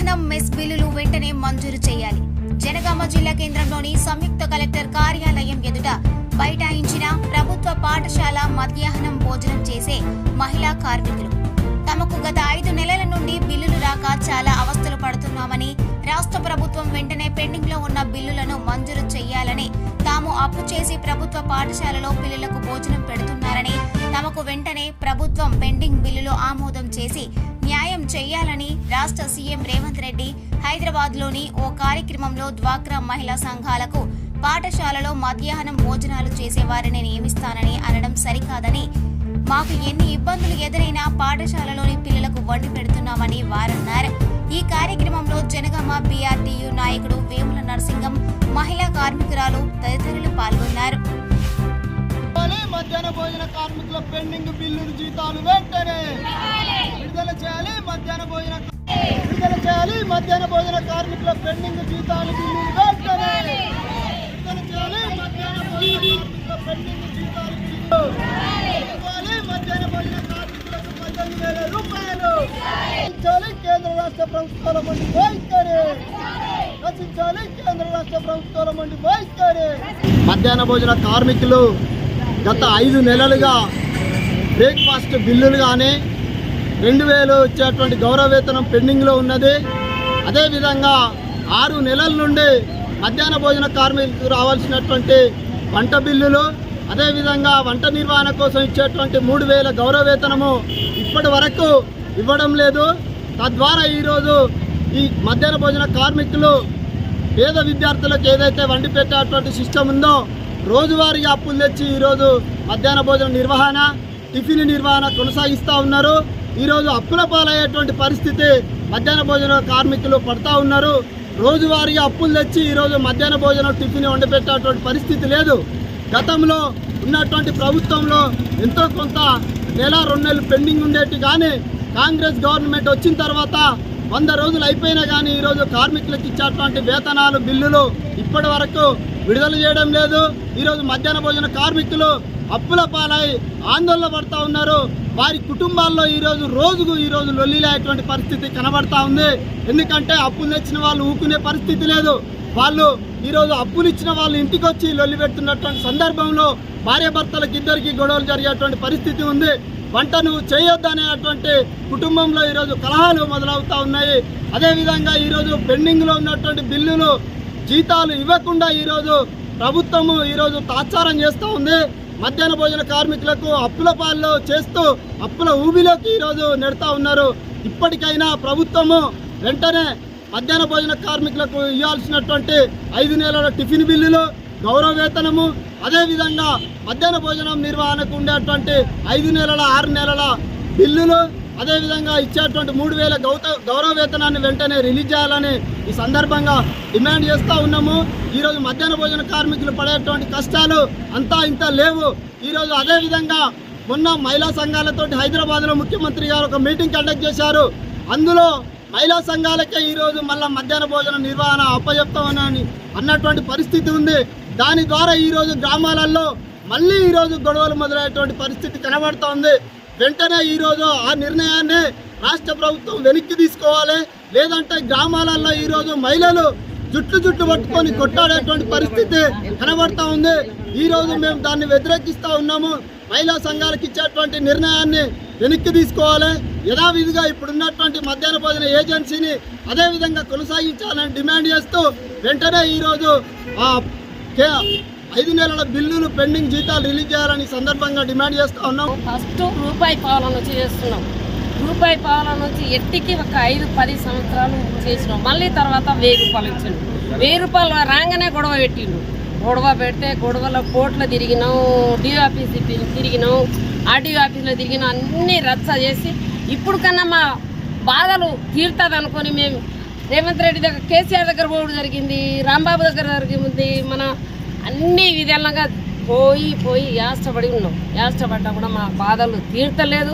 మధ్యాహ్నం మెస్ బిల్లులు వెంటనే మంజూరు చేయాలి. జనగామ జిల్లా కేంద్రంలోని సంయుక్త కలెక్టర్ కార్యాలయం ఎదుట బైఠాయించిన ప్రభుత్వ పాఠశాల మధ్యాహ్నం భోజనం చేసే మహిళా కార్మికులు తమకు గత 5 నెలల నుండి బిల్లులు రాక చాలా అవస్థలు పడుతున్నామని, రాష్ట్ర ప్రభుత్వం వెంటనే పెండింగ్ లో ఉన్న బిల్లులను మంజూరు చేయాలని, తాము అప్పు చేసి ప్రభుత్వ పాఠశాలలో పిల్లలకు భోజనం పెడుతున్నారని, తమకు వెంటనే ప్రభుత్వం పెండింగ్ బిల్లులు ఆమోదం చేసి న్యాయం చేయాలని రాష్ట్ర సీఎం రేవంత్ రెడ్డి హైదరాబాద్లోని ఓ కార్యక్రమంలో డ్వాక్రా మహిళా సంఘాలకు పాఠశాలలో మధ్యాహ్నం భోజనాలు చేసేవారిని నియమిస్తానని అనడం సరికాదని, మాకు ఎన్ని ఇబ్బందులు ఎదురైనా పాఠశాలలోని పిల్లలకు వండి పెడుతున్నామని వారన్నారు. ఈ కార్యక్రమంలో జనగామ బీఆర్టీయూ నాయకుడు వేముల నరసింగం, మహిళా కార్మికురాలు తదితరులు పాల్గొన్నారు. మధ్యాహ్న భోజన కార్మికుల పెండింగ్ బిల్లులు జీతాలు వెంటనే విడుదల చేయాలి. మధ్యాహ్న భోజన కార్మికుల పెండింగ్ జీతాలు బిల్లులు వెంటనే విడుదల చేయాలి. మధ్యాహ్న భోజన కార్మికుల పెండింగ్ జీతాలు మధ్యాహ్న భోజన కార్మికులకు 18,000 రూపాయలు రచించాలి. కేంద్ర రాష్ట్ర ప్రభుత్వాల మండి వైఖరి రచించాలి. కేంద్ర రాష్ట్ర ప్రభుత్వాల మండి వైఖరి. మధ్యాహ్న భోజన కార్మికులు గత 5 నెలలుగా బ్రేక్ఫాస్ట్ బిల్లులు కానీ 2,000 ఇచ్చేటువంటి గౌరవ వేతనం పెండింగ్లో ఉన్నది. అదేవిధంగా 6 నెలల నుండి మధ్యాహ్న భోజన కార్మికులకు రావాల్సినటువంటి వంట బిల్లులు, అదేవిధంగా వంట నిర్వహణ కోసం ఇచ్చేటువంటి 3,000 గౌరవ వేతనము ఇప్పటి వరకు ఇవ్వడం లేదు. తద్వారా ఈరోజు ఈ మధ్యాహ్న భోజన కార్మికులు పేద విద్యార్థులకు ఏదైతే వండి పెట్టేటువంటి సిస్టమ్ ఉందో రోజువారీగా అప్పులు తెచ్చి ఈరోజు మధ్యాహ్న భోజన నిర్వహణ, టిఫిన్ నిర్వహణ కొనసాగిస్తూ ఉన్నారు. ఈరోజు అప్పుల పాలయ్యేటువంటి పరిస్థితి మధ్యాహ్న భోజన కార్మికులు పడుతూ ఉన్నారు. రోజువారీగా అప్పులు తెచ్చి ఈరోజు మధ్యాహ్న భోజనం టిఫిన్ వండిపెట్టేటువంటి పరిస్థితి లేదు. గతంలో ఉన్నటువంటి ప్రభుత్వంలో ఎంతో కొంత 1-2 నెలలు పెండింగ్ ఉండేటి, కానీ కాంగ్రెస్ గవర్నమెంట్ వచ్చిన తర్వాత 100 రోజులు అయిపోయినా కానీ ఈరోజు కార్మికులకు ఇచ్చేటువంటి వేతనాలు బిల్లులు ఇప్పటి వరకు విడుదల చేయడం లేదు. ఈరోజు మధ్యాహ్న భోజన కార్మికులు అప్పుల పాలై ఆందోళన పడుతూ ఉన్నారు. వారి కుటుంబాల్లో ఈరోజు లొల్లిలేటువంటి పరిస్థితి కనబడతా ఉంది. ఎందుకంటే అప్పులు తెచ్చిన వాళ్ళు ఊకునే పరిస్థితి లేదు. వాళ్ళు ఈరోజు అప్పులు ఇచ్చిన వాళ్ళు ఇంటికి వచ్చి లొల్లి పెడుతున్నటువంటి సందర్భంలో భార్యాభర్తలకు ఇద్దరికి గొడవలు జరిగేటువంటి పరిస్థితి ఉంది. వంట నువ్వు చేయొద్దనేటువంటి కుటుంబంలో ఈరోజు కలహాలు మొదలవుతూ ఉన్నాయి. అదేవిధంగా ఈరోజు పెండింగ్లో ఉన్నటువంటి బిల్లులు జీతాలు ఇవ్వకుండా ఈరోజు ప్రభుత్వము ఈరోజు తాత్సారం చేస్తూ ఉంది. మధ్యాహ్న భోజన కార్మికులకు అప్పుల పాల్లో చేస్తూ అప్పుల ఊబిలోకి ఈరోజు నెడుతూ ఉన్నారు. ఇప్పటికైనా ప్రభుత్వము వెంటనే మధ్యాహ్న భోజన కార్మికులకు ఇవ్వాల్సినటువంటి 5 నెలల టిఫిన్ బిల్లులు, గౌరవ వేతనము, అదేవిధంగా మధ్యాహ్న భోజనం నిర్వహణకు ఉండేటువంటి 5 నెలల 6 నెలల బిల్లులు, అదేవిధంగా ఇచ్చేటువంటి 3,000 గౌరవ వేతనాన్ని వెంటనే రిలీజ్ చేయాలని ఈ సందర్భంగా డిమాండ్ చేస్తూ ఉన్నాము. ఈరోజు మధ్యాహ్న భోజన కార్మికులు పడేటువంటి కష్టాలు అంతా ఇంత లేవు. ఈరోజు అదేవిధంగా మొన్న మహిళా సంఘాలతోటి హైదరాబాద్లో ముఖ్యమంత్రి గారు ఒక మీటింగ్ కండక్ట్ చేశారు. అందులో మహిళా సంఘాలకే ఈరోజు మళ్ళీ మధ్యాహ్న భోజన నిర్వహణ అప్పచెప్తామని అన్నటువంటి పరిస్థితి ఉంది. దాని ద్వారా ఈరోజు గ్రామాలలో మళ్ళీ ఈరోజు గొడవలు మొదలయ్యేటువంటి పరిస్థితి కనబడుతూ ఉంది. వెంటనే ఈరోజు ఆ నిర్ణయాన్ని రాష్ట్ర ప్రభుత్వం వెనక్కి తీసుకోవాలి. లేదంటే గ్రామాలలో ఈరోజు మహిళలు జుట్టు పట్టుకొని కొట్టాడేటువంటి పరిస్థితి కనబడతా ఉంది. ఈరోజు మేము దాన్ని వ్యతిరేకిస్తూ ఉన్నాము. మహిళా సంఘాలకు ఇచ్చేటువంటి నిర్ణయాన్ని వెనక్కి తీసుకోవాలి. యథావిధిగా ఇప్పుడున్నటువంటి మధ్యాహ్న భోజన ఏజెన్సీని అదేవిధంగా కొనసాగించాలని డిమాండ్ చేస్తూ వెంటనే ఈరోజు 5 నెలల బిల్లులు పెండింగ్ జీతాలు రిలీజ్ చేయాలని సందర్భంగా డిమాండ్ చేస్తూ ఉన్నాం. ఫస్ట్ రూపాయి పాలన నుంచి చేస్తున్నాం. రూపాయి పాలన నుంచి ఎట్టికి ఒక 5-10 సంవత్సరాలు చేసినాం. మళ్ళీ తర్వాత 1,000 రూపాయలు ఇచ్చిండు. 1,000 రూపాయలు రాగానే గొడవ పెట్టిండు. గొడవ పెడితే గొడవలో కోర్టులో తిరిగినాం, డిఓ ఆఫీస్ తిరిగినాం, ఆర్డీఓ ఆఫీస్లో తిరిగినాం, అన్నీ రచ్చ చేసి ఇప్పుడు కన్నా మా బాధలు తీరుతుంది అనుకొని మేము రేవంత్ రెడ్డి దగ్గర, కేసీఆర్ దగ్గర పోవడం జరిగింది, రాంబాబు దగ్గర జరిగింది. మన అన్ని విధాలుగా పోయి యాష్టపడి ఉన్నాం. యాష్టపడ్డా కూడా మా బాధలు తీర్తలేదు.